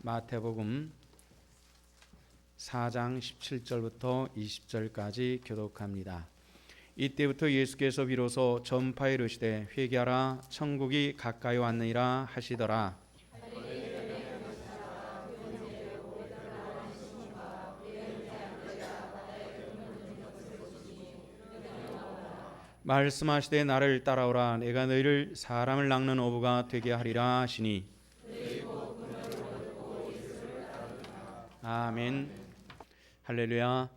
마태복음 4장 17절부터 20절까지 교독합니다. 이때부터 예수께서 비로소 전파에 이르시되 회개하라 천국이 가까이 왔느니라 하시더라. 말씀하시되 나를 따라오라 내가 너희를 사람을 낚는 어부가 되게 하리라 하시니 아멘. 할렐루야.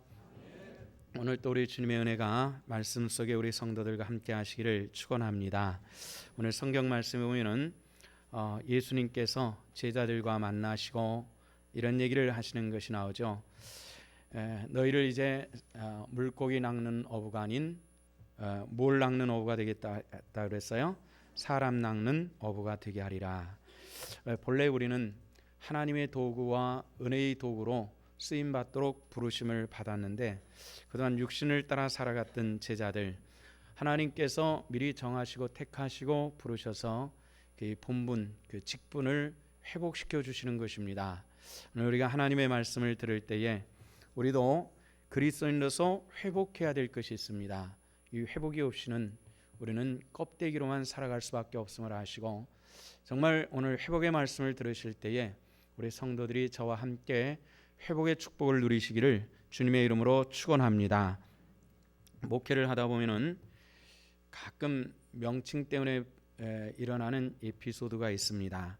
오늘 또 우리 주님의 은혜가 말씀 속에 우리 성도들과 함께 하시기를 축원합니다. 오늘 성경 말씀에 보면은 예수님께서 제자들과 만나시고 이런 얘기를 하시는 것이 나오죠. 너희를 이제 물고기 낚는 어부가 아닌 뭘 낚는 어부가 되겠다 그랬어요. 사람 낚는 어부가 되게 하리라. 본래 우리는 하나님의 도구와 은혜의 도구로 쓰임받도록 부르심을 받았는데 그동안 육신을 따라 살아갔던 제자들, 하나님께서 미리 정하시고 택하시고 부르셔서 그 본분, 그 직분을 회복시켜 주시는 것입니다. 오늘 우리가 하나님의 말씀을 들을 때에 우리도 그리스도인으로서 회복해야 될 것이 있습니다. 이 회복이 없이는 우리는 껍데기로만 살아갈 수밖에 없음을 아시고, 정말 오늘 회복의 말씀을 들으실 때에 우리 성도들이 저와 함께 회복의 축복을 누리시기를 주님의 이름으로 축원합니다. 목회를 하다 보면은 가끔 명칭 때문에 일어나는 에피소드가 있습니다.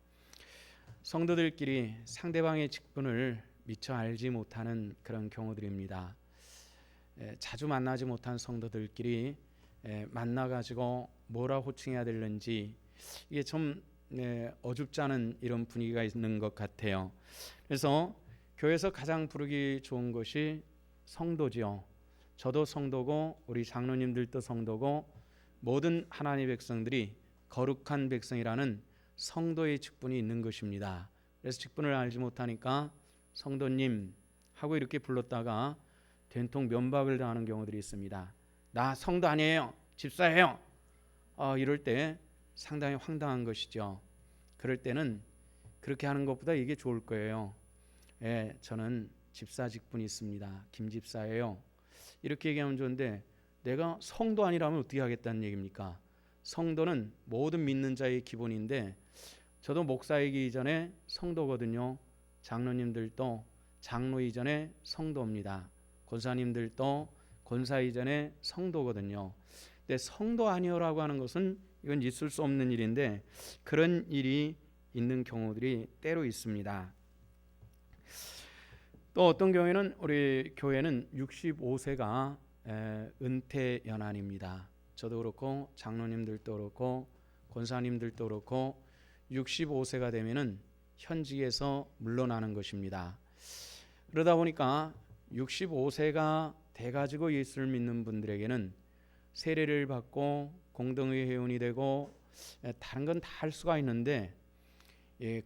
성도들끼리 상대방의 직분을 미처 알지 못하는 그런 경우들입니다. 자주 만나지 못한 성도들끼리 만나가지고 뭐라 호칭해야 되는지 이게 좀 어줍지 않은 이런 분위기가 있는 것 같아요. 그래서 교회에서 가장 부르기 좋은 것이 성도지요. 저도 성도고 우리 장로님들도 성도고 모든 하나님의 백성들이 거룩한 백성이라는 성도의 직분이 있는 것입니다. 그래서 직분을 알지 못하니까 성도님 하고 이렇게 불렀다가 된통 면박을 당하는 경우들이 있습니다. 나 성도 아니에요, 집사예요. 이럴 때 상당히 황당한 것이죠. 그럴 때는 그렇게 하는 것보다 이게 좋을 거예요. 저는 집사 직분이 있습니다. 김 집사예요. 이렇게 얘기하면 좋은데 내가 성도 아니라면 어떻게 하겠다는 얘기입니까? 성도는 모든 믿는 자의 기본인데 저도 목사이기 이전에 성도거든요. 장로님들도 장로 이전에 성도입니다. 권사님들도 권사 이전에 성도거든요. 근데 성도 아니오라고 하는 것은 이건 있을 수 없는 일인데 그런 일이 있는 경우들이 때로 있습니다. 또 어떤 경우에는 우리 교회는 65세가 은퇴 연한입니다. 저도 그렇고 장로님들도 그렇고 권사님들도 그렇고 65세가 되면은 현직에서 물러나는 것입니다. 그러다 보니까 65세가 돼가지고 예수를 믿는 분들에게는 세례를 받고 공동의 회원이 되고 다른 건 다 할 수가 있는데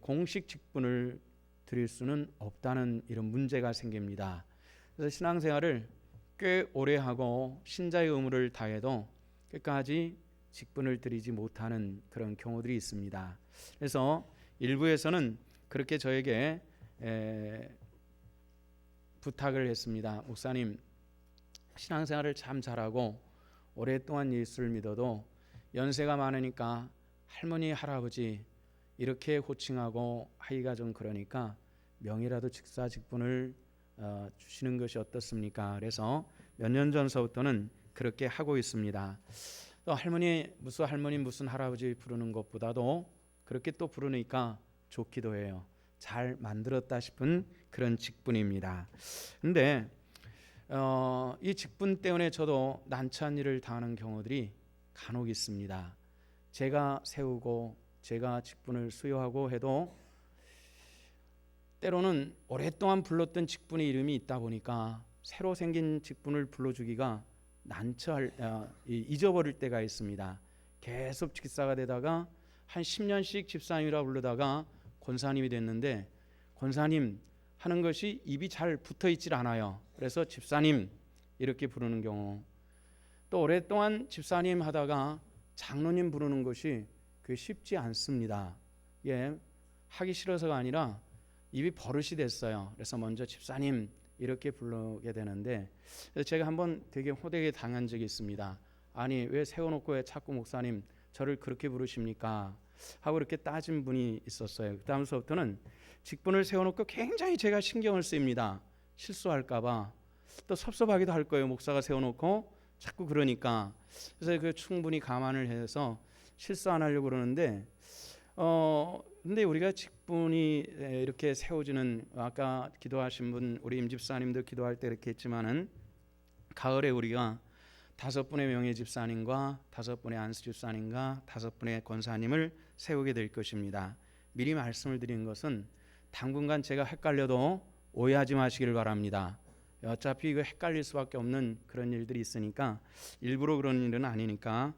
공식 직분을 드릴 수는 없다는 이런 문제가 생깁니다. 그래서 신앙생활을 꽤 오래 하고 신자의 의무를 다해도 끝까지 직분을 드리지 못하는 그런 경우들이 있습니다. 그래서 일부에서는 그렇게 저에게 부탁을 했습니다. 목사님, 신앙생활을 참 잘하고 오랫동안 예수를 믿어도 연세가 많으니까 할머니, 할아버지 이렇게 호칭하고 하기가 좀 그러니까 명의라도 집사 직분을 주시는 것이 어떻습니까? 그래서 몇 년 전서부터는 그렇게 하고 있습니다. 또 할머니 무슨 할아버지 부르는 것보다도 그렇게 또 부르니까 좋기도 해요. 잘 만들었다 싶은 그런 직분입니다. 근데 이 직분 때문에 저도 난처한 일을 당하는 경우들이 간혹 있습니다. 제가 세우고 제가 직분을 수여하고 해도 때로는 오랫동안 불렀던 직분의 이름이 있다 보니까 새로 생긴 직분을 불러주기가 잊어버릴 때가 있습니다. 계속 집사가 되다가 한 10년씩 집사님이라 부르다가 권사님이 됐는데 권사님 하는 것이 입이 잘 붙어있질 않아요. 그래서 집사님 이렇게 부르는 경우, 또 오랫동안 집사님 하다가 장로님 부르는 것이 그게 쉽지 않습니다. 하기 싫어서가 아니라 입이 버릇이 됐어요. 그래서 먼저 집사님 이렇게 부르게 되는데, 제가 한번 되게 호되게 당한 적이 있습니다. 아니 왜 세워놓고 왜 자꾸 목사님 저를 그렇게 부르십니까? 하고 이렇게 따진 분이 있었어요. 그 다음서부터는 직분을 세워놓고 굉장히 제가 신경을 쓰입니다. 실수할까봐. 또 섭섭하기도 할 거예요. 목사가 세워놓고 자꾸 그러니까. 그래서 그 충분히 감안을 해서 실수 안 하려고 그러는데, 근데 우리가 직분이 이렇게 세워지는, 아까 기도하신 분 우리 임 집사님도 기도할 때 이렇게 했지만은, 가을에 우리가 5분의 명예 집사님과 5분의 안수 집사님과 5분의 권사님을 세우게 될 것입니다. 미리 말씀을 드린 것은 당분간 제가 헷갈려도 오해하지 마시기를 바랍니다. 어차피 이거 헷갈릴 수밖에 없는 그런 일들이 있으니까, 일부러 그런 일은 아니니까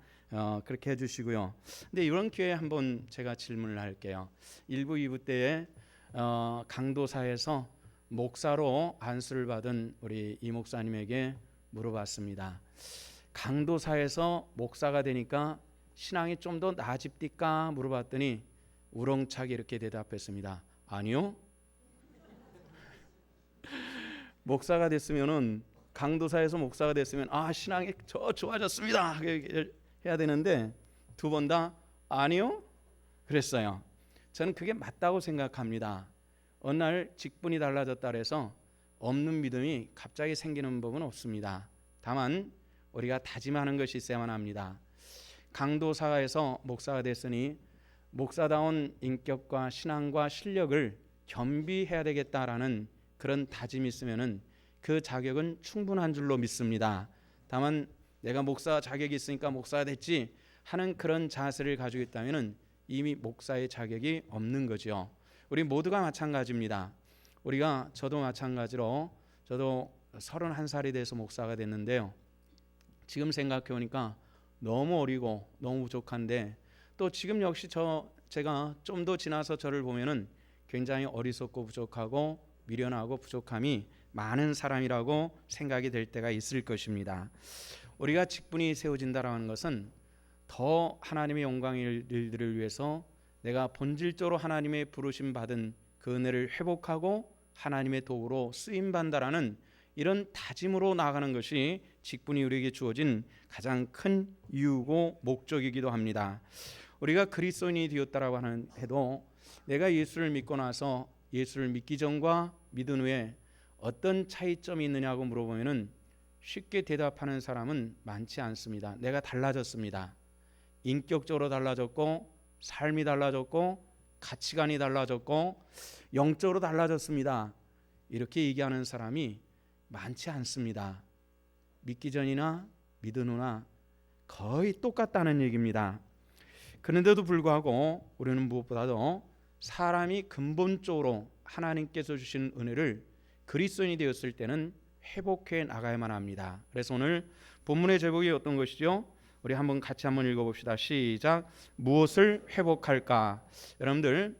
그렇게 해주시고요. 근데 이런 기회에 한번 제가 질문을 할게요. 1부 2부 때에 강도사에서 목사로 안수를 받은 우리 이 목사님에게 물어봤습니다. 강도사에서 목사가 되니까 신앙이 좀 더 나아집니까? 물어봤더니 우렁차게 이렇게 대답했습니다. 아니요. 목사가 됐으면은, 강도사에서 목사가 됐으면 신앙이 좋아졌습니다 해야 되는데, 두 번 다 아니요 그랬어요. 저는 그게 맞다고 생각합니다. 어느 날 직분이 달라졌다 해서 없는 믿음이 갑자기 생기는 법은 없습니다. 다만 우리가 다짐하는 것이 있어야만 합니다. 강도사에서 목사가 됐으니 목사다운 인격과 신앙과 실력을 겸비해야 되겠다라는 그런 다짐이 있으면은 그 자격은 충분한 줄로 믿습니다. 다만 내가 목사 자격이 있으니까 목사가 됐지 하는 그런 자세를 가지고 있다면은 이미 목사의 자격이 없는 거죠. 우리 모두가 마찬가지입니다. 저도 마찬가지로, 저도 31살이 돼서 목사가 됐는데요. 지금 생각해 보니까 너무 어리고 너무 부족한데, 또 지금 역시 제가 좀 더 지나서 저를 보면은 굉장히 어리석고 부족하고 미련하고 부족함이 많은 사람이라고 생각이 될 때가 있을 것입니다. 우리가 직분이 세워진다라는 것은 더 하나님의 영광의 일들을 위해서 내가 본질적으로 하나님의 부르심 받은 그 은혜를 회복하고 하나님의 도구로 쓰임 받는다라는 이런 다짐으로 나아가는 것이 직분이 우리에게 주어진 가장 큰 이유고 목적이기도 합니다. 우리가 그리스도인이 되었다라고 해도 내가 예수를 믿고 나서 예수를 믿기 전과 믿은 후에 어떤 차이점이 있느냐고 물어보면은 쉽게 대답하는 사람은 많지 않습니다. 내가 달라졌습니다. 인격적으로 달라졌고, 삶이 달라졌고, 가치관이 달라졌고, 영적으로 달라졌습니다. 이렇게 얘기하는 사람이 많지 않습니다. 믿기 전이나 믿은 후나 거의 똑같다는 얘기입니다. 그런데도 불구하고 우리는 무엇보다도 사람이 근본적으로 하나님께서 주신 은혜를 그리스도인이 되었을 때는 회복해 나가야만 합니다. 그래서 오늘 본문의 제목이 어떤 것이죠? 우리 같이 한번 읽어봅시다. 시작. 무엇을 회복할까? 여러분들,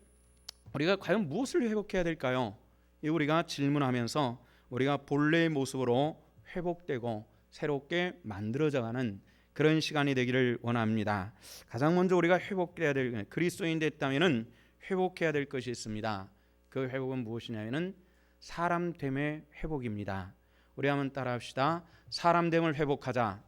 우리가 과연 무엇을 회복해야 될까요? 우리가 질문하면서 우리가 본래의 모습으로 회복되고 새롭게 만들어져가는 그런 시간이 되기를 원합니다. 가장 먼저 우리가 회복해야 될, 그리스도인 됐다면은 회복해야 될 것이 있습니다. 그 회복은 무엇이냐면은 사람됨의 회복입니다. 우리 한번 따라합시다. 사람됨을 회복하자.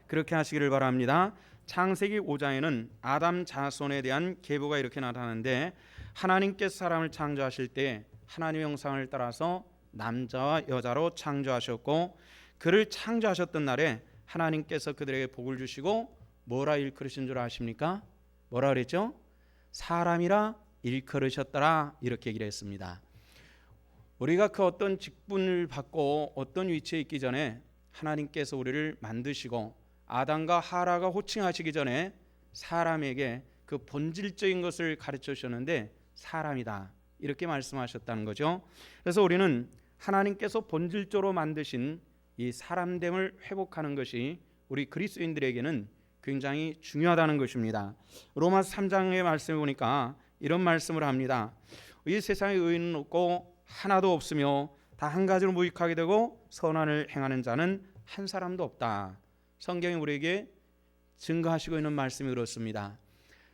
그렇게 하시기를 바랍니다. 창세기 5장에는 아담 자손에 대한 계보가 이렇게 나타나는데, 하나님께서 사람을 창조하실 때 하나님의 형상을 따라서 남자와 여자로 창조하셨고, 그를 창조하셨던 날에 하나님께서 그들에게 복을 주시고 뭐라 일컬으신 줄 아십니까? 뭐라 그랬죠? 사람이라 일컬으셨더라, 이렇게 얘기를 했습니다. 우리가 그 어떤 직분을 받고 어떤 위치에 있기 전에 하나님께서 우리를 만드시고 아담과 하라가 호칭하시기 전에 사람에게 그 본질적인 것을 가르쳐 주셨는데 사람이다, 이렇게 말씀하셨다는 거죠. 그래서 우리는 하나님께서 본질적으로 만드신 이 사람됨을 회복하는 것이 우리 그리스도인들에게는 굉장히 중요하다는 것입니다. 로마서 3장의 말씀을 보니까 이런 말씀을 합니다. 이 세상에 의인은 없고 하나도 없으며 다 한 가지로 무익하게 되고 선한을 행하는 자는 한 사람도 없다. 성경이 우리에게 증거하시고 있는 말씀이 그렇습니다.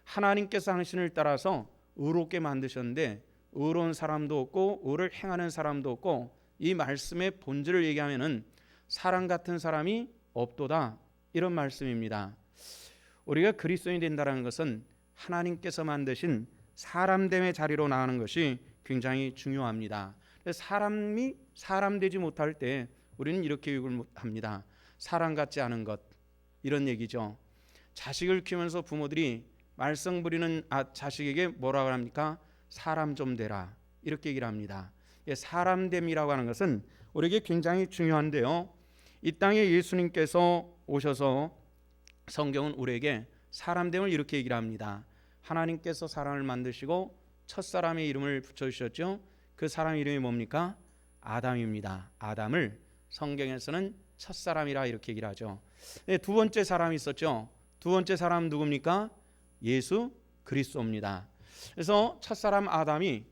하나님께서 당신을 따라서 의롭게 만드셨는데 의로운 사람도 없고 의를 행하는 사람도 없고 이 말씀의 본질을 얘기하면은 사람 같은 사람이 없도다 이런 말씀입니다. 우리가 그리스도인이 된다는 것은 하나님께서 만드신 사람됨의 자리로 나가는 것이 굉장히 중요합니다. 사람이 사람 되지 못할 때 우리는 이렇게 욕을 합니다. 사람 같지 않은 것 이런 얘기죠. 자식을 키우면서 부모들이 말썽 부리는 자식에게 뭐라고 합니까? 사람 좀 되라 이렇게 얘기를 합니다. 사람됨이라고 하는 것은 우리에게 굉장히 중요한데요. 이 땅에 예수님께서 오셔서 성경은 우리에게 사람됨을 이렇게 얘기를 합니다. 하나님께서 사람을 만드시고 첫사람의 이름을 붙여주셨죠. 그 사람 이름이 뭡니까? 아담입니다. 아담을 성경에서는 첫사람이라 이렇게 얘기를 하죠. 두 번째 사람이 있었죠. 두 번째 사람 누굽니까? 예수 그리스도입니다. 그래서 첫사람 아담이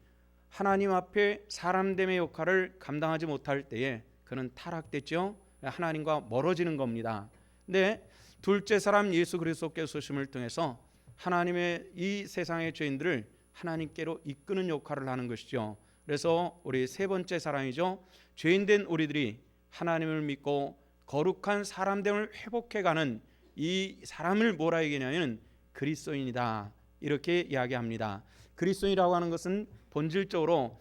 하나님 앞에 사람됨의 역할을 감당하지 못할 때에 그는 타락됐죠. 하나님과 멀어지는 겁니다. 근데 둘째 사람 예수 그리스도께서 오심을 통해서 하나님의 이 세상의 죄인들을 하나님께로 이끄는 역할을 하는 것이죠. 그래서 우리 세 번째 사람이죠. 죄인된 우리들이 하나님을 믿고 거룩한 사람됨을 회복해가는 이 사람을 뭐라 얘기하냐면 그리스도인이다 이렇게 이야기합니다. 그리스도인이라고 하는 것은 본질적으로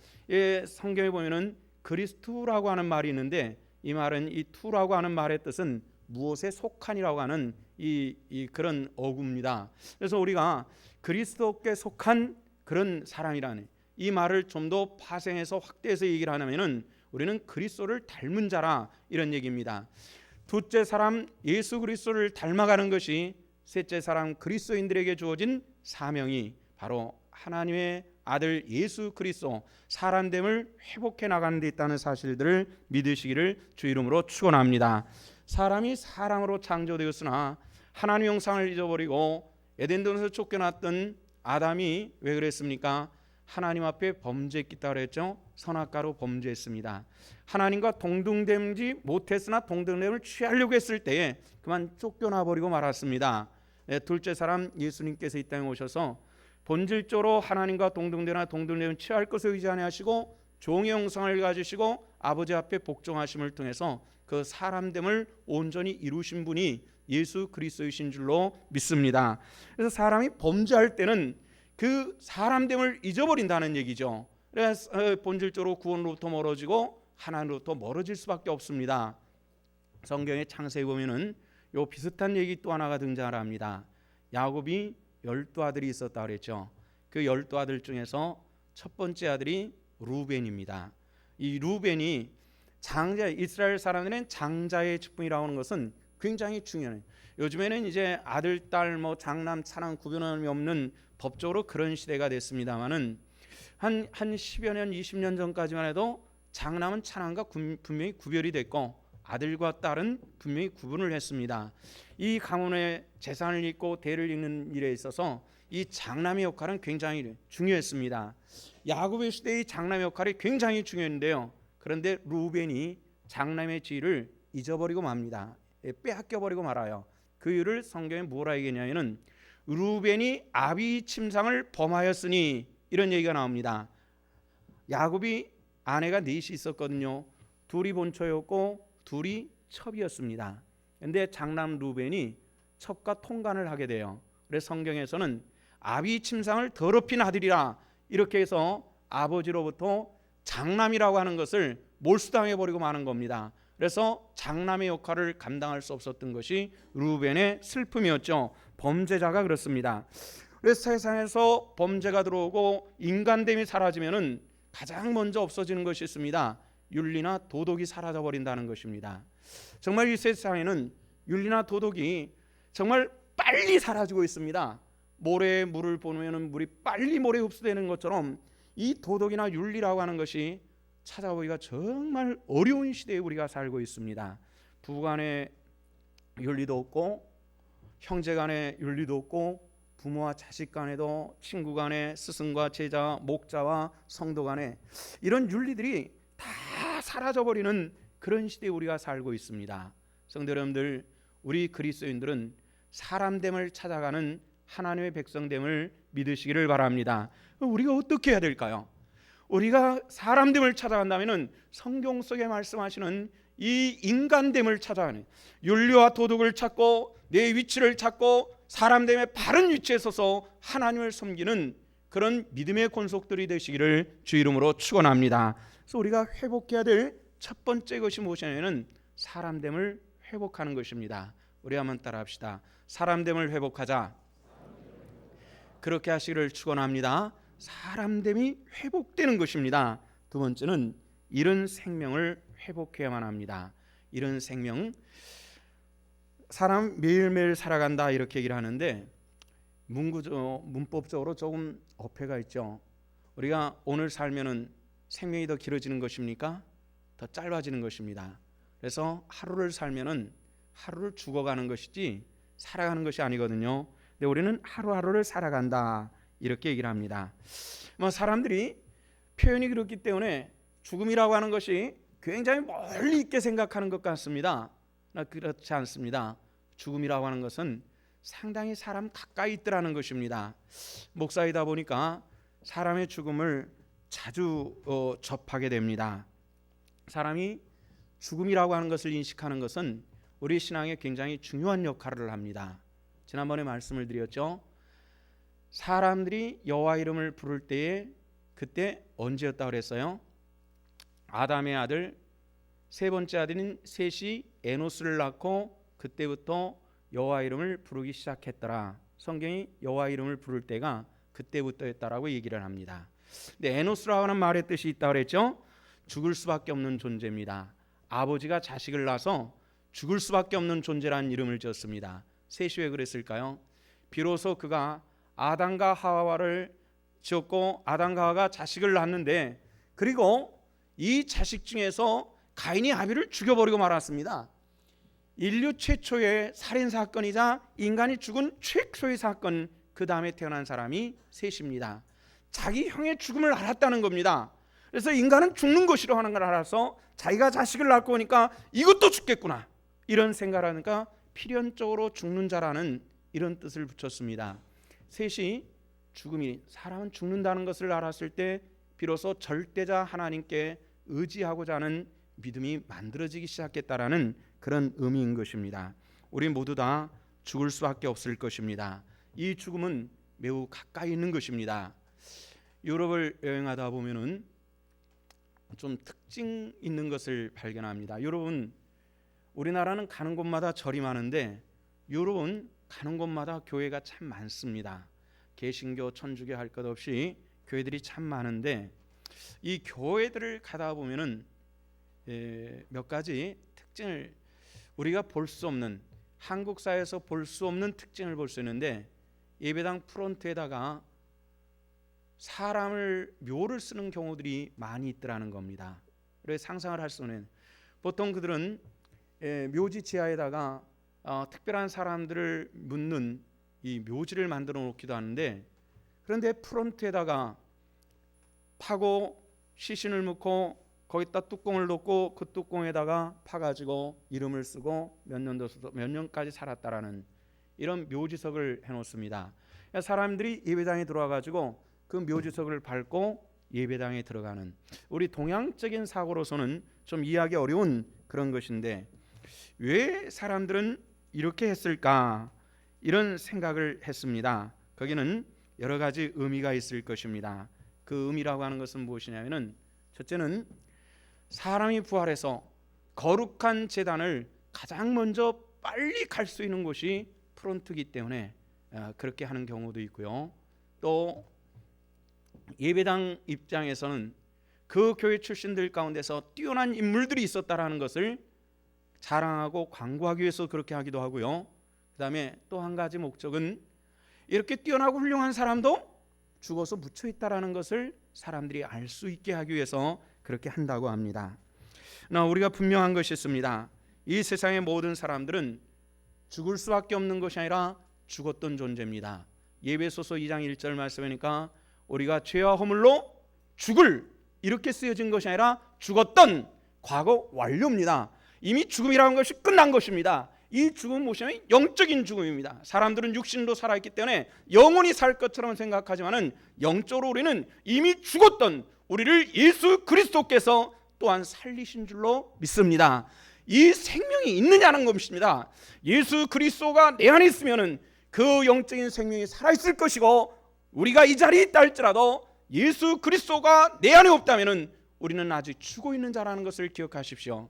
성경에 보면은 그리스도라고 하는 말이 있는데 이 말은 이 투라고 하는 말의 뜻은 무엇에 속한이라고 하는 그런 어구입니다. 그래서 우리가 그리스도께 속한 그런 사람이라는 이 말을 좀 더 파생해서 확대해서 얘기를 하냐면은 우리는 그리스도를 닮은 자라 이런 얘기입니다. 둘째 사람 예수 그리스도를 닮아가는 것이 셋째 사람 그리스도인들에게 주어진 사명이 바로 하나님의 아들 예수 그리스도 사람됨을 회복해 나가는 데 있다는 사실들을 믿으시기를 주 이름으로 축원합니다. 사람이 사람으로 창조되었으나 하나님의 형상을 잊어버리고 에덴동산에서 쫓겨났던 아담이 왜 그랬습니까? 하나님 앞에 범죄했다 그랬죠. 선악과로 범죄했습니다. 하나님과 동등되지 못했으나 동등됨을 취하려고 했을 때에 그만 쫓겨나 버리고 말았습니다. 둘째 사람 예수님께서 이 땅에 오셔서 본질적으로 하나님과 동등되나 동등됨을 취할 것을 의지하게 하시고 종의 형상을 가지시고 아버지 앞에 복종하심을 통해서 그 사람됨을 온전히 이루신 분이 예수 그리스도이신 줄로 믿습니다. 그래서 사람이 범죄할 때는 그 사람됨을 잊어버린다는 얘기죠. 그래서 본질적으로 구원으로부터 멀어지고 하나님으로부터 멀어질 수밖에 없습니다. 성경의 창세기 보면은 요 비슷한 얘기 또 하나가 등장을 합니다. 야곱이 12아들이 있었다 그랬죠. 그 12아들 중에서 첫 번째 아들이 루벤입니다. 이 루벤이 장자, 이스라엘 사람들은 장자의 직분이라고 하는 것은 굉장히 중요해요. 요즘에는 이제 아들, 딸, 장남, 차남 구분함이 없는 법적으로 그런 시대가 됐습니다만은 한 10여 년, 20년 전까지만 해도 장남은 차남과 분명히 구별이 됐고 아들과 딸은 분명히 구분을 했습니다. 이 가문의 재산을 잇고 대를 잇는 일에 있어서 이 장남의 역할은 굉장히 중요했습니다. 야곱의 시대의 장남의 역할이 굉장히 중요했는데요. 그런데 루벤이 장남의 지위를 잊어버리고 맙니다. 빼앗겨버리고 말아요. 그 이유를 성경에 뭐라 얘기하냐면은 루벤이 아비 침상을 범하였으니 이런 얘기가 나옵니다. 야곱이 아내가 넷이 있었거든요. 둘이 본처였고 둘이 첩이었습니다. 그런데 장남 루벤이 첩과 통간을 하게 돼요. 그래서 성경에서는 아비 침상을 더럽힌 아들이라 이렇게 해서 아버지로부터 장남이라고 하는 것을 몰수당해 버리고 마는 겁니다. 그래서 장남의 역할을 감당할 수 없었던 것이 루벤의 슬픔이었죠. 범죄자가 그렇습니다. 그래서 세상에서 범죄가 들어오고 인간됨이 사라지면은 가장 먼저 없어지는 것이 있습니다. 윤리나 도덕이 사라져 버린다는 것입니다. 정말 이 세상에는 윤리나 도덕이 정말 빨리 사라지고 있습니다. 모래에 물을 보면은 물이 빨리 모래에 흡수되는 것처럼 이 도덕이나 윤리라고 하는 것이 찾아보기가 정말 어려운 시대에 우리가 살고 있습니다. 부부간의 윤리도 없고 형제간의 윤리도 없고 부모와 자식 간에도 친구 간에 스승과 제자, 목자와 성도 간에 이런 윤리들이 다 사라져버리는 그런 시대에 우리가 살고 있습니다. 성도 여러분들, 우리 그리스도인들은 사람됨을 찾아가는 하나님의 백성됨을 믿으시기를 바랍니다. 우리가 어떻게 해야 될까요? 우리가 사람됨을 찾아간다면은 성경 속에 말씀하시는 이 인간됨을 찾아가는, 윤리와 도덕을 찾고 내 위치를 찾고 사람됨의 바른 위치에 서서 하나님을 섬기는 그런 믿음의 권속들이 되시기를 주 이름으로 축원합니다. 그래서 우리가 회복해야 될 첫 번째 것이 무엇이냐면 사람됨을 회복하는 것입니다. 우리 한번 따라합시다. 사람됨을 회복하자. 그렇게 하시기를 축원합니다. 사람됨이 회복되는 것입니다. 두 번째는 이런 생명을 회복해야만 합니다. 이런 생명, 사람 매일매일 살아간다 이렇게 얘기를 하는데 문법적으로 조금 어폐가 있죠. 우리가 오늘 살면은 생명이 더 길어지는 것입니까? 더 짧아지는 것입니다. 그래서 하루를 살면은 하루를 죽어가는 것이지 살아가는 것이 아니거든요. 근데 우리는 하루하루를 살아간다 이렇게 얘기를 합니다. 사람들이 표현이 그렇기 때문에 죽음이라고 하는 것이 굉장히 멀리 있게 생각하는 것 같습니다. 그렇지 않습니다. 죽음이라고 하는 것은 상당히 사람 가까이 있더라는 것입니다. 목사이다 보니까 사람의 죽음을 자주 접하게 됩니다. 사람이 죽음이라고 하는 것을 인식하는 것은 우리 신앙에 굉장히 중요한 역할을 합니다. 지난번에 말씀을 드렸죠. 사람들이 여호와 이름을 부를 때에 그때 언제였다고 그랬어요? 아담의 아들 세 번째 아들인 셋이 에노스를 낳고 그때부터 여호와 이름을 부르기 시작했더라. 성경이 여호와 이름을 부를 때가 그때부터였다라고 얘기를 합니다. 근데 에노스라고 하는 말의 뜻이 있다고 그랬죠. 죽을 수밖에 없는 존재입니다. 아버지가 자식을 낳아서 죽을 수밖에 없는 존재라는 이름을 지었습니다. 셋이 왜 그랬을까요? 비로소 그가 아담과 하와를 지었고 아담과 하와가 자식을 낳았는데, 그리고 이 자식 중에서 가인이 아벨을 죽여버리고 말았습니다. 인류 최초의 살인사건이자 인간이 죽은 최초의 사건, 그 다음에 태어난 사람이 셋입니다. 자기 형의 죽음을 알았다는 겁니다. 그래서 인간은 죽는 것이라고 하는 걸 알아서 자기가 자식을 낳고 오니까 이것도 죽겠구나 이런 생각을 하니까 필연적으로 죽는 자라는 이런 뜻을 붙였습니다. 셋이 죽음이, 사람은 죽는다는 것을 알았을 때 비로소 절대자 하나님께 의지하고자 하는 믿음이 만들어지기 시작했다라는 그런 의미인 것입니다. 우리 모두 다 죽을 수밖에 없을 것입니다. 이 죽음은 매우 가까이 있는 것입니다. 유럽을 여행하다 보면은 좀 특징 있는 것을 발견합니다. 유럽은, 우리나라는 가는 곳마다 절이 많은데 유럽은 가는 곳마다 교회가 참 많습니다. 개신교, 천주교 할 것 없이 교회들이 참 많은데 이 교회들을 가다 보면은 몇 가지 특징을 우리가 볼 수 없는, 한국 사회에서 볼 수 없는 특징을 볼 수 있는데, 예배당 프론트에다가 사람을 묘를 쓰는 경우들이 많이 있더라는 겁니다. 그래서 상상을 할 수는, 보통 그들은 묘지 지하에다가 특별한 사람들을 묻는 이 묘지를 만들어 놓기도 하는데, 그런데 프론트에다가 파고 시신을 묻고 거기다 뚜껑을 놓고 그 뚜껑에다가 파가지고 이름을 쓰고 몇 년까지 살았다라는 이런 묘지석을 해놓습니다. 사람들이 예배당에 들어와가지고 그 묘지석을 밟고 예배당에 들어가는, 우리 동양적인 사고로서는 좀 이해하기 어려운 그런 것인데, 왜 사람들은 이렇게 했을까 이런 생각을 했습니다. 거기는 여러 가지 의미가 있을 것입니다. 그 의미라고 하는 것은 무엇이냐면은, 첫째는 사람이 부활해서 거룩한 제단을 가장 먼저 빨리 갈 수 있는 곳이 프론트이기 때문에 그렇게 하는 경우도 있고요. 또 예배당 입장에서는 그 교회 출신들 가운데서 뛰어난 인물들이 있었다라는 것을 자랑하고 광고하기 위해서 그렇게 하기도 하고요. 그 다음에 또 한 가지 목적은 이렇게 뛰어나고 훌륭한 사람도 죽어서 묻혀 있다라는 것을 사람들이 알 수 있게 하기 위해서 그렇게 한다고 합니다. 우리가 분명한 것이 있습니다. 이 세상의 모든 사람들은 죽을 수밖에 없는 것이 아니라 죽었던 존재입니다. 예배소서 2장 1절 말씀이니까 우리가 죄와 허물로 죽을, 이렇게 쓰여진 것이 아니라 죽었던 과거 완료입니다. 이미 죽음이라는 것이 끝난 것입니다. 이 죽음은 무엇이냐면 영적인 죽음입니다. 사람들은 육신으로 살아있기 때문에 영원히 살 것처럼 생각하지만은 영적으로 우리는 이미 죽었던 우리를 예수 그리스도께서 또한 살리신 줄로 믿습니다. 이 생명이 있느냐는 것입니다. 예수 그리스도가 내 안에 있으면은 그 영적인 생명이 살아있을 것이고, 우리가 이 자리에 있다 할지라도 예수 그리스도가 내 안에 없다면은 우리는 아직 죽어 있는 자라는 것을 기억하십시오.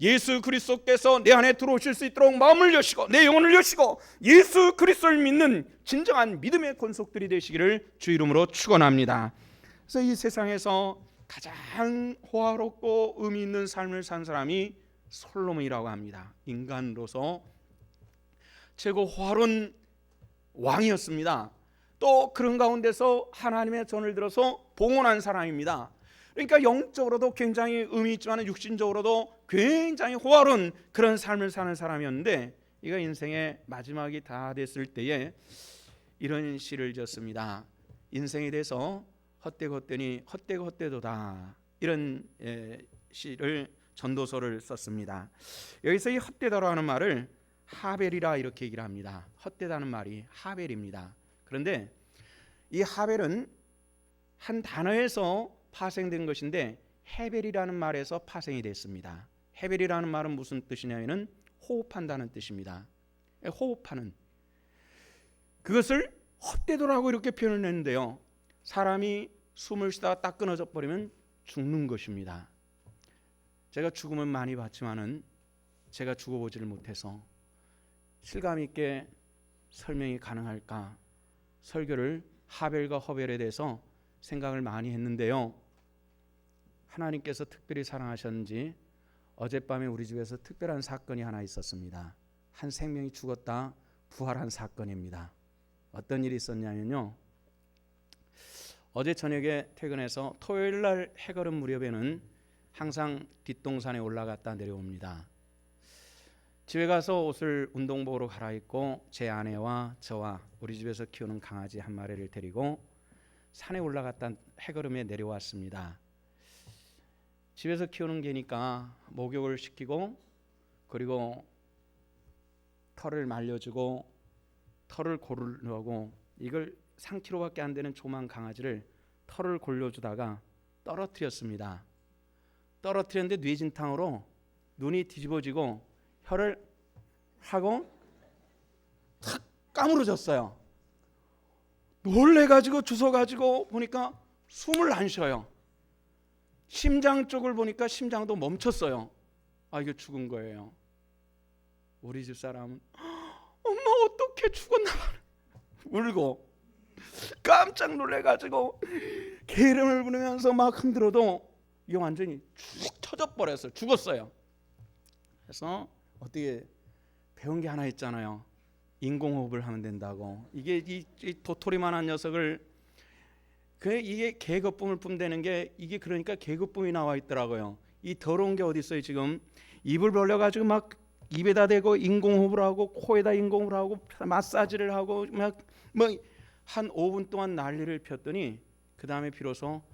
예수 그리스도께서 내 안에 들어오실 수 있도록 마음을 여시고 내 영혼을 여시고 예수 그리스도를 믿는 진정한 믿음의 권속들이 되시기를 주 이름으로 축원합니다. 그래서 이 세상에서 가장 호화롭고 의미 있는 삶을 산 사람이 솔로몬이라고 합니다. 인간으로서 최고 호화로운 왕이었습니다. 또 그런 가운데서 하나님의 전을 들어서 봉헌한 사람입니다. 그러니까 영적으로도 굉장히 의미 있지만 육신적으로도 굉장히 호화로운 그런 삶을 사는 사람이었는데, 이가 인생의 마지막이 다 됐을 때에 이런 시를 지었습니다. 인생에 대해서 헛되고 헛되니 헛되고 헛되도다, 이런 시를 전도서를 썼습니다. 여기서 이 헛되다로 하는 말을 하벨이라 이렇게 얘기를 합니다. 헛되다는 말이 하벨입니다. 그런데 이 하벨은 한 단어에서 파생된 것인데 헤벨이라는 말에서 파생이 됐습니다. 헤벨이라는 말은 무슨 뜻이냐면은 호흡한다는 뜻입니다. 호흡하는, 그것을 헛되도라고 이렇게 표현을 했는데요, 사람이 숨을 쉬다가 딱 끊어져 버리면 죽는 것입니다. 제가 죽음은 많이 봤지만은 제가 죽어보지를 못해서 실감 있게 설명이 가능할까 설교를 하벨과 허벨에 대해서 생각을 많이 했는데요, 하나님께서 특별히 사랑하셨는지 어젯밤에 우리 집에서 특별한 사건이 하나 있었습니다. 한 생명이 죽었다 부활한 사건입니다. 어떤 일이 있었냐면요, 어제 저녁에 퇴근해서 토요일날 해걸음 무렵에는 항상 뒷동산에 올라갔다 내려옵니다. 집에 가서 옷을 운동복으로 갈아입고 제 아내와 저와 우리 집에서 키우는 강아지 한 마리를 데리고 산에 올라갔다 해걸음에 내려왔습니다. 집에서 키우는 개니까 목욕을 시키고, 그리고 털을 말려주고 털을 고르려고, 이걸 3kg밖에 안 되는 조만 강아지를 털을 골려주다가 떨어뜨렸습니다. 떨어뜨렸는데 뇌진탕으로 눈이 뒤집어지고 혀를 하고 탁 까무러졌어요. 놀래가지고 주워가지고 보니까 숨을 안 쉬어요. 심장 쪽을 보니까 심장도 멈췄어요. 아, 이게 죽은 거예요. 우리 집 사람은 엄마 어떻게 죽었나 울고 깜짝 놀래가지고 개름을 부르면서 막 흔들어도 이게 완전히 쭉 터져버렸어요. 죽었어요. 그래서 어떻게 배운 게 하나 있잖아요. 인공호흡을 하면 된다고. 이게 이 도토리만한 녀석을, 이게 개거품을 뿜대는 게, 이게 그러니까 개거품이 나와 있더라고요. 이 더러운 게 어디 있어요. 지금 입을 벌려가지고 막 입에다 대고 인공호흡을 하고 코에다 인공호흡을 하고 마사지를 하고 막 뭐 한 5분 동안 난리를 폈더니 그 다음에 비로소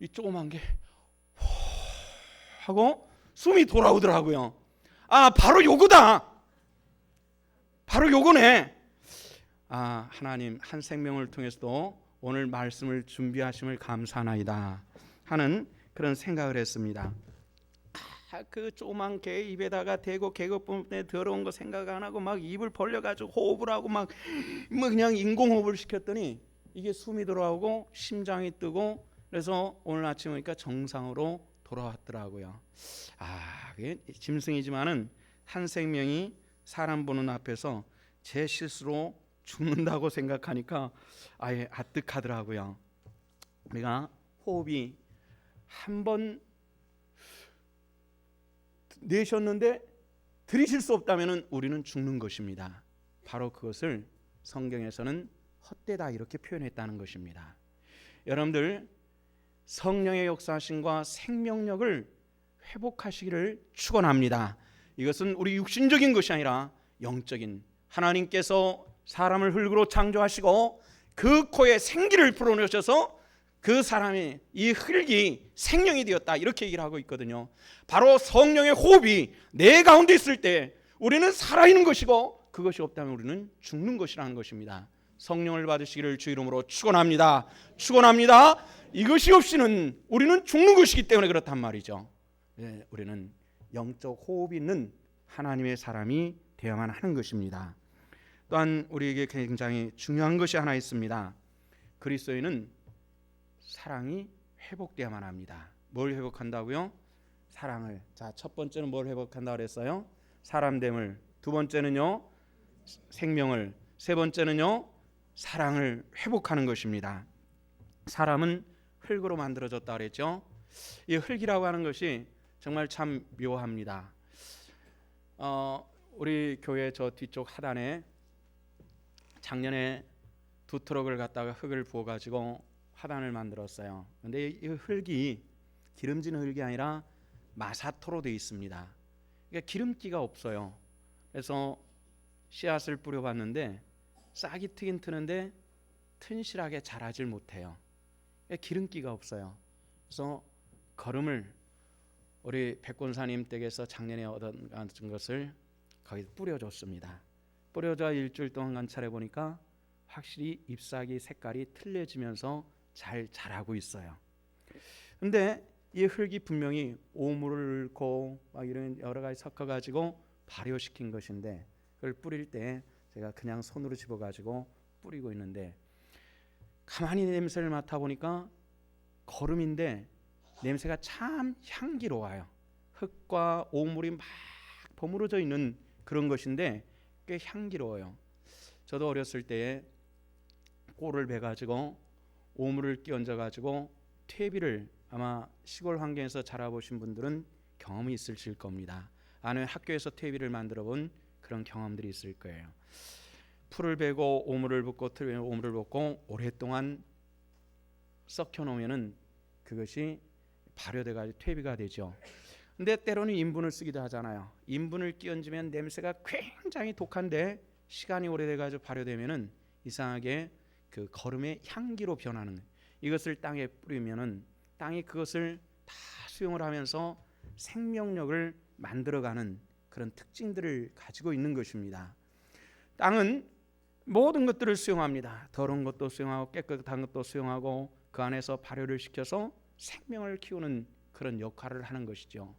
이 조그만 게 하고 숨이 돌아오더라고요. 아, 바로 요거다. 바로 요거네. 아, 하나님 한 생명을 통해서도 오늘 말씀을 준비하심을 감사하나이다 하는 그런 생각을 했습니다. 그 조그만 개 입에다가 대고 개거품에 더러운 거 생각 안 하고 막 입을 벌려가지고 호흡을 하고 막 그냥 인공호흡을 시켰더니 이게 숨이 돌아오고 심장이 뜨고, 그래서 오늘 아침 오니까 정상으로 돌아왔더라고요. 아, 그게 짐승이지만은 한 생명이 사람 보는 앞에서 제 실수로 죽는다고 생각하니까 아예 아득하더라고요. 우리가 호흡이 한 번 내셨는데 들이실 수 없다면 우리는 죽는 것입니다. 바로 그것을 성경에서는 헛되다 이렇게 표현했다는 것입니다. 여러분들 성령의 역사하심과 생명력을 회복하시기를 축원합니다. 이것은 우리 육신적인 것이 아니라 영적인, 하나님께서 사람을 흙으로 창조하시고 그 코에 생기를 불어넣으셔서 그 사람의 이 흙이 생명이 되었다 이렇게 얘기를 하고 있거든요. 바로 성령의 호흡이 내 가운데 있을 때 우리는 살아있는 것이고, 그것이 없다면 우리는 죽는 것이라는 것입니다. 성령을 받으시기를 주 이름으로 축원합니다. 축원합니다. 이것이 없이는 우리는 죽는 것이기 때문에 그렇단 말이죠. 네, 우리는 영적 호흡이 있는 하나님의 사람이 되어야만 하는 것입니다. 또한 우리에게 굉장히 중요한 것이 하나 있습니다. 그리스도인은 사랑이 회복되어야만 합니다. 뭘 회복한다고요? 사랑을. 자, 첫 번째는 뭘 회복한다 그랬어요? 사람됨을. 두 번째는요, 생명을. 세 번째는요, 사랑을 회복하는 것입니다. 사람은 흙으로 만들어졌다 그랬죠. 이 흙이라고 하는 것이 정말 참 묘합니다. 우리 교회 저 뒤쪽 하단에 작년에 2트럭을 갖다가 흙을 부어가지고 화단을 만들었어요. 근데 이 흙이 기름진 흙이 아니라 마사토로 되어 있습니다. 그러니까 기름기가 없어요. 그래서 씨앗을 뿌려봤는데 싹이 트긴 트는데 튼실하게 자라질 못해요. 그러니까 기름기가 없어요. 그래서 거름을 우리 백권사님 댁에서 작년에 얻은 것을 거기 뿌려줬습니다. 뿌려져 일주일 동안 관찰해 보니까 확실히 잎사귀 색깔이 틀려지면서 잘 자라고 있어요. 근데 이 흙이 분명히 오물을 넣고 막 이런 여러 가지 섞어 가지고 발효시킨 것인데 그걸 뿌릴 때 제가 그냥 손으로 집어 가지고 뿌리고 있는데 가만히 냄새를 맡아 보니까 거름인데 냄새가 참 향기로워요. 흙과 오물이 막 버무려져 있는 그런 것인데 꽤 향기로워요. 저도 어렸을 때에 꼴을 배 가지고 오물을 끼얹어 가지고 퇴비를 아마 시골 환경에서 자라보신 분들은 경험이 있으실 겁니다. 아니면 학교에서 퇴비를 만들어 본 그런 경험들이 있을 거예요. 풀을 베고 오물을 붓고 틀에 오물을 붓고 오랫동안 썩혀 놓으면은 그것이 발효돼 가지고 퇴비가 되죠. 근데 때로는 인분을 쓰기도 하잖아요. 인분을 끼얹으면 냄새가 굉장히 독한데 시간이 오래돼 가지고 발효되면은 이상하게 그 거름의 향기로 변하는 거예요. 이것을 땅에 뿌리면은 땅이 그것을 다 수용을 하면서 생명력을 만들어가는 그런 특징들을 가지고 있는 것입니다. 땅은 모든 것들을 수용합니다. 더러운 것도 수용하고 깨끗한 것도 수용하고 그 안에서 발효를 시켜서 생명을 키우는 그런 역할을 하는 것이죠.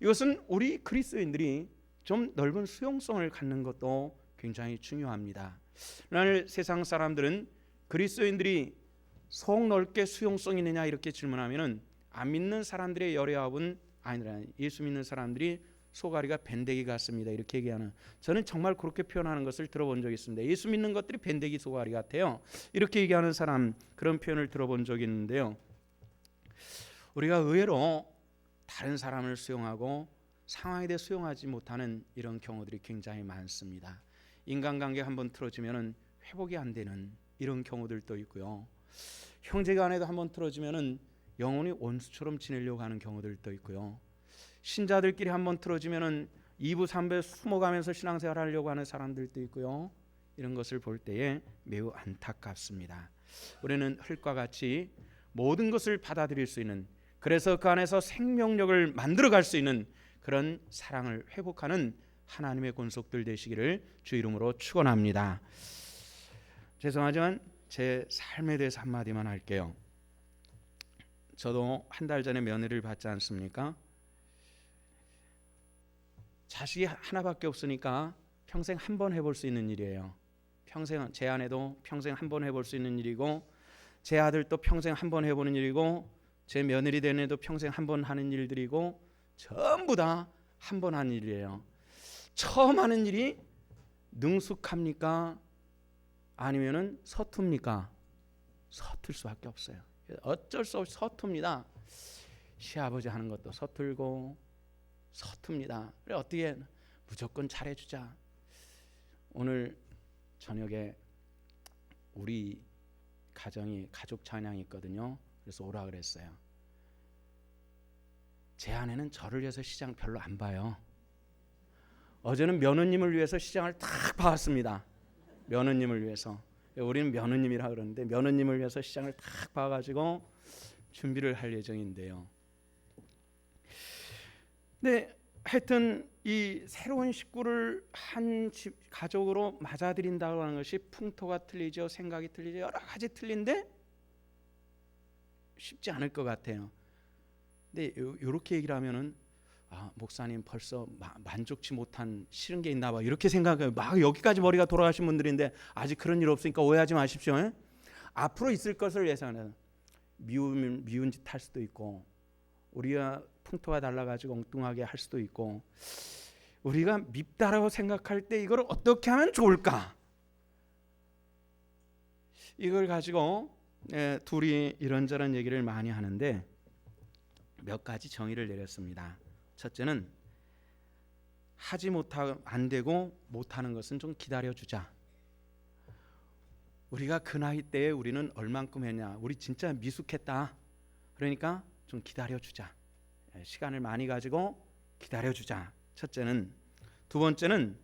이것은 우리 그리스도인들이 좀 넓은 수용성을 갖는 것도 굉장히 중요합니다. 오늘 세상 사람들은 그리스도인들이 속 넓게 수용성 있느냐 이렇게 질문하면은 안 믿는 사람들의 열애합은 아니라 예수 믿는 사람들이 소가리가 밴데기 같습니다 이렇게 얘기하는, 저는 정말 그렇게 표현하는 것을 들어본 적이 있습니다. 예수 믿는 것들이 밴데기 소가리 같아요 이렇게 얘기하는 사람, 그런 표현을 들어본 적이 있는데요. 우리가 의외로 다른 사람을 수용하고 상황에 대해 수용하지 못하는 이런 경우들이 굉장히 많습니다. 인간관계 한번 틀어지면은 회복이 안 되는 이런 경우들도 있고요. 형제간에도 한번 틀어지면은 영혼이 원수처럼 지내려고 하는 경우들도 있고요. 신자들끼리 한번 틀어지면은 2부 3부에 숨어가면서 신앙생활하려고 하는 사람들도 있고요. 이런 것을 볼 때에 매우 안타깝습니다. 우리는 흙과 같이 모든 것을 받아들일 수 있는, 그래서 그 안에서 생명력을 만들어갈 수 있는 그런 사랑을 회복하는 하나님의 권속들 되시기를 주 이름으로 축원합니다. 죄송하지만 제 삶에 대해서 한마디만 할게요. 저도 한 달 전에 며느리를 받지 않습니까? 자식이 하나밖에 없으니까 평생 한 번 해볼 수 있는 일이에요. 평생, 제 아내도 평생 한 번 해볼 수 있는 일이고, 제 아들도 평생 한 번 해보는 일이고, 제 며느리 된 애도 평생 한 번 하는 일들이고, 전부 다 한 번 하는 일이에요. 처음 하는 일이 능숙합니까? 아니면은 서툽니까? 서툴 수밖에 없어요. 어쩔 수 없이 서툽니다. 시아버지 하는 것도 서툴고 서툽니다. 그래 어떻게 무조건 잘해주자. 오늘 저녁에 우리 가정이 가족 찬양이 있거든요. 그래서 오라 그랬어요. 제 아내는 저를 위해서 시장 별로 안 봐요. 어제는 며느님을 위해서 시장을 딱 봐왔습니다. 며느님을 위해서. 우리는 며느님이라 그러는데 며느님을 위해서 시장을 딱 봐가지고 준비를 할 예정인데요. 네, 하여튼 이 새로운 식구를 한 집 가족으로 맞아들인다고 하는 것이 풍토가 틀리죠, 생각이 틀리죠, 여러 가지 틀린데 쉽지 않을 것 같아요. 근데 이렇게 얘기를 하면은 목사님 벌써 만족치 못한 싫은 게 있나 봐 이렇게 생각해요. 막 여기까지 머리가 돌아가신 분들인데 아직 그런 일 없으니까 오해하지 마십시오. 에? 앞으로 있을 것을 예상해요. 미운 짓 할 수도 있고, 우리가 풍토가 달라가지고 엉뚱하게 할 수도 있고, 우리가 밉다라고 생각할 때 이걸 어떻게 하면 좋을까? 이걸 가지고 둘이 이런저런 얘기를 많이 하는데 몇 가지 정의를 내렸습니다. 첫째는 하지 못하 안 되고 못하는 것은 좀 기다려주자. 우리가 그 나이 때에 우리는 얼만큼 했냐, 우리 진짜 미숙했다. 그러니까 좀 기다려주자. 시간을 많이 가지고 기다려주자. 첫째는. 두 번째는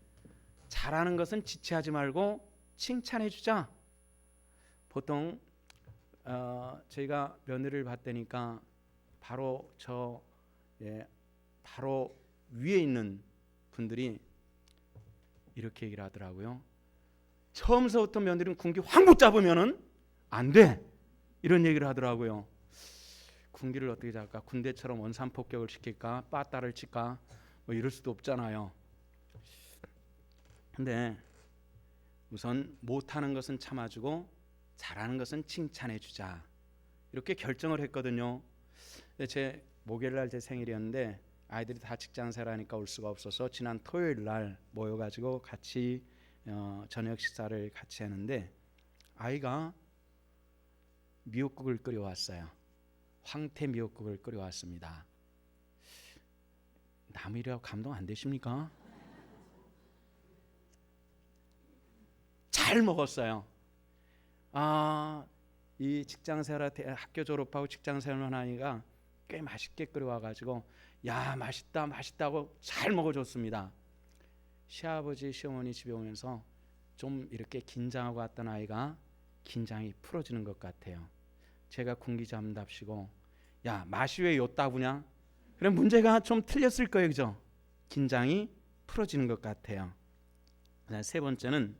잘하는 것은 지체하지 말고 칭찬해주자. 보통 저희가 며느리를 봤다니까 바로 바로 위에 있는 분들이 이렇게 얘기를 하더라고요. 처음서부터 며느리는 군기 확 못 잡으면은 안 돼. 이런 얘기를 하더라고요. 군기를 어떻게 잡을까? 군대처럼 원산폭격을 시킬까? 빠따를 칠까? 뭐 이럴 수도 없잖아요. 근데 우선 못하는 것은 참아주고 잘하는 것은 칭찬해주자. 이렇게 결정을 했거든요. 제 목요일날 제 생일이었는데 아이들이 다 직장생활하니까 올 수가 없어서 지난 토요일날 모여가지고 같이 저녁 식사를 같이 했는데 아이가 미역국을 끓여왔어요. 황태 미역국을 끓여왔습니다. 남이라고 감동 안 되십니까? 잘 먹었어요. 이 직장생활 학교 졸업하고 직장생활 하니까 꽤 맛있게 끓여와가지고 야 맛있다 맛있다고 잘 먹어줬습니다. 시아버지 시어머니 집에 오면서 좀 이렇게 긴장하고 왔던 아이가 긴장이 풀어지는 것 같아요. 제가 군기 잡는답시고 야 맛이 왜 였다구냐? 그럼 문제가 좀 틀렸을 거예요, 그죠? 긴장이 풀어지는 것 같아요. 세 번째는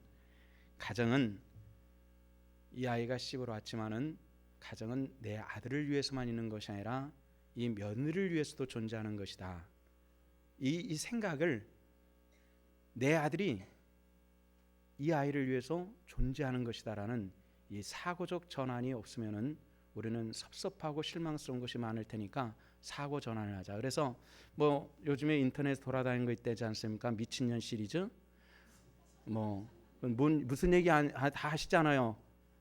가정은 이 아이가 시집으로 왔지만은 가정은 내 아들을 위해서만 있는 것이 아니라 이 며느리를 위해서도 존재하는 것이다. 이 생각을 내 아들이 이 아이를 위해서 존재하는 것이다라는 이 사고적 전환이 없으면은 우리는 섭섭하고 실망스러운 것이 많을 테니까 사고 전환을 하자. 그래서 뭐 요즘에 인터넷 돌아다니는 거 있다지 않습니까? 미친년 시리즈 무슨 얘기 다 하시잖아요.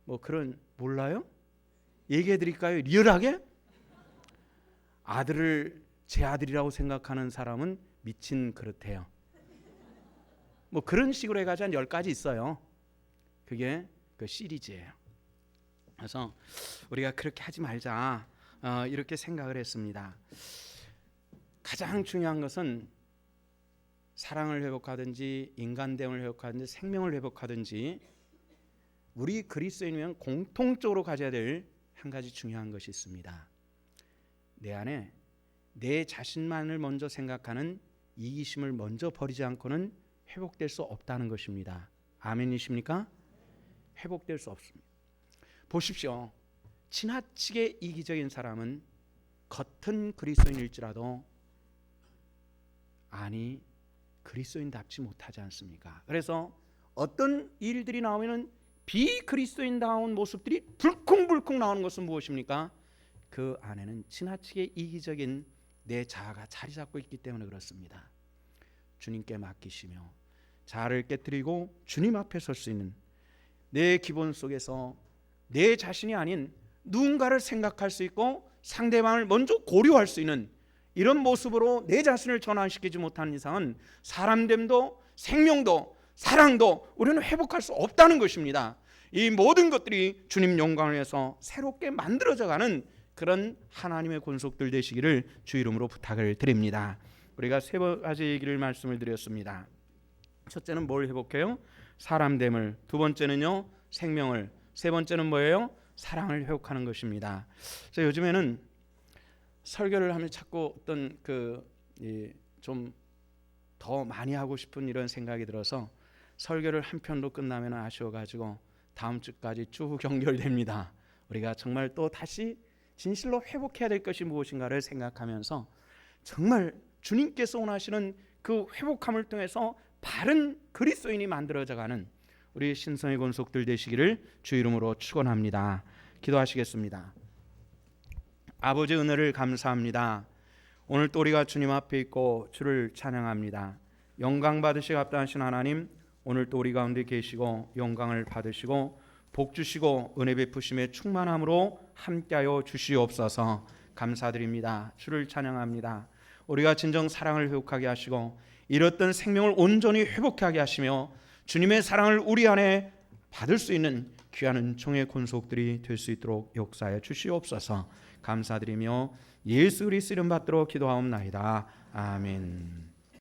뭐 그런 몰라요? 얘기해 드릴까요? 리얼하게? 아들을 제 아들이라고 생각하는 사람은 미친 그렇대요. 뭐 그런 식으로 해가지고 한 10가지 있어요. 그게 그 시리즈예요. 그래서 우리가 그렇게 하지 말자 이렇게 생각을 했습니다. 가장 중요한 것은 사랑을 회복하든지 인간됨을 회복하든지 생명을 회복하든지 우리 그리스도인이면 공통적으로 가져야 될 한 가지 중요한 것이 있습니다. 내 안에 내 자신만을 먼저 생각하는 이기심을 먼저 버리지 않고는 회복될 수 없다는 것입니다. 아멘이십니까? 회복될 수 없습니다. 보십시오. 지나치게 이기적인 사람은 겉은 그리스도인일지라도 아니 그리스도인답지 못하지 않습니까? 그래서 어떤 일들이 나오면은 비그리스도인다운 모습들이 불쿵불쿵 나오는 것은 무엇입니까? 그 안에는 지나치게 이기적인 내 자아가 자리 잡고 있기 때문에 그렇습니다. 주님께 맡기시며 자아를 깨뜨리고 주님 앞에 설 수 있는 내 기본 속에서 내 자신이 아닌 누군가를 생각할 수 있고 상대방을 먼저 고려할 수 있는 이런 모습으로 내 자신을 전환시키지 못하는 이상은 사람됨도 생명도 사랑도 우리는 회복할 수 없다는 것입니다. 이 모든 것들이 주님 영광을 위해서 새롭게 만들어져가는 그런 하나님의 권속들 되시기를 주 이름으로 부탁을 드립니다. 우리가 세 가지 얘기를 말씀을 드렸습니다. 첫째는 뭘 회복해요? 사람됨을. 두 번째는요 생명을. 세 번째는 뭐예요? 사랑을 회복하는 것입니다. 그래서 요즘에는 설교를 하면 자꾸 어떤 좀 더 많이 하고 싶은 이런 생각이 들어서 설교를 한 편도 끝나면 아쉬워가지고 다음 주까지 쭉 연결됩니다. 우리가 정말 또 다시 진실로 회복해야 될 것이 무엇인가를 생각하면서 정말 주님께서 원하시는 그 회복함을 통해서 바른 그리스도인이 만들어져가는 우리 신성의 권속들 되시기를 주 이름으로 축원합니다. 기도하시겠습니다. 아버지, 은혜를 감사합니다. 오늘 또 우리가 주님 앞에 있고 주를 찬양합니다. 영광 받으시기 합당하신 하나님, 오늘 또 우리 가운데 계시고 영광을 받으시고 복 주시고 은혜 베푸심에 충만함으로 함께하여 주시옵소서. 감사드립니다. 주를 찬양합니다. 우리가 진정 사랑을 회복하게 하시고 잃었던 생명을 온전히 회복하게 하시며 주님의 사랑을 우리 안에 받을 수 있는 귀한 은총의 권속들이 될 수 있도록 역사하여 주시옵소서. 감사드리며 예수 그리스도 이름 받들어 기도하옵나이다. 아멘.